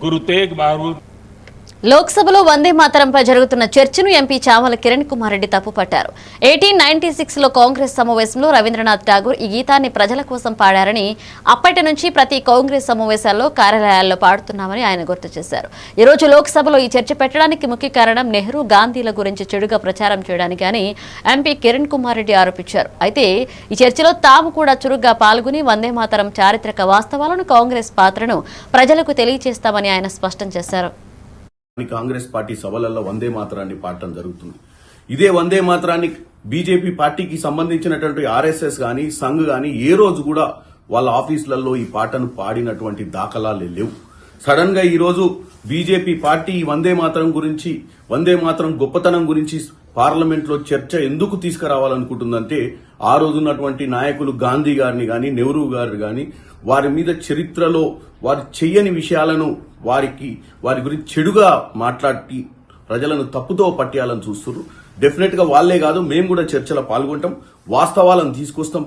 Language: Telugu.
गुरु तेग बहादुर। లోక్సభలో వందే మాతరంపై జరుగుతున్న చర్చను ఎంపీ చామల కిరణ్ కుమార్ రెడ్డి తప్పుపట్టారు. 1896లో కాంగ్రెస్ సమావేశంలో రవీంద్రనాథ్ ఠాగూర్ ఈ గీతాన్ని ప్రజల కోసం పాడారని, అప్పటి నుంచి ప్రతి కాంగ్రెస్ సమావేశాల్లో కార్యాలయాల్లో పాడుతున్నామని ఆయన గుర్తు చేశారు. ఈ రోజు లోక్సభలో ఈ చర్చ పెట్టడానికి ముఖ్య కారణం నెహ్రూ, గాంధీల గురించి చెడుగా ప్రచారం చేయడానికి అని ఎంపీ కిరణ్ కుమార్ రెడ్డి ఆరోపించారు. అయితే ఈ చర్చలో తాము కూడా చురుగ్గా పాల్గొని వందే మాతరం చారిత్రక వాస్తవాలను, కాంగ్రెస్ పాత్రను ప్రజలకు తెలియజేస్తామని ఆయన స్పష్టం చేశారు. కాంగ్రెస్ పార్టీ సభలలో వందే మాతరాన్ని పాడటం జరుగుతుంది. ఇదే వందే మాతరాన్ని బీజేపీ పార్టీకి సంబంధించినటువంటి ఆర్ఎస్ఎస్ గాని, సంఘ్ గాని ఏ రోజు కూడా వాళ్ళ ఆఫీసులలో ఈ పాటను పాడినటువంటి దాఖలాలే లేవు. సడన్ గా ఈ రోజు బీజేపీ పార్టీ వందే మాతరం గురించి, వందే మాతరం గొప్పతనం గురించి పార్లమెంట్ లో చర్చ ఎందుకు తీసుకురావాలనుకుంటుందంటే, ఆ రోజున్నటువంటి నాయకులు గాంధీ గారిని గాని, నెహ్రూ గారిని గాని, వారి మీద చరిత్రలో వారు చెయ్యని విషయాలను వారి గురించి చెడుగా మాట్లాడి ప్రజలను తప్పుతో పట్టేయాలని చూస్తున్నారు. డెఫినెట్ గా వాళ్లే కాదు, మేము కూడా చర్చలో పాల్గొంటాం, వాస్తవాలను తీసుకొస్తాం.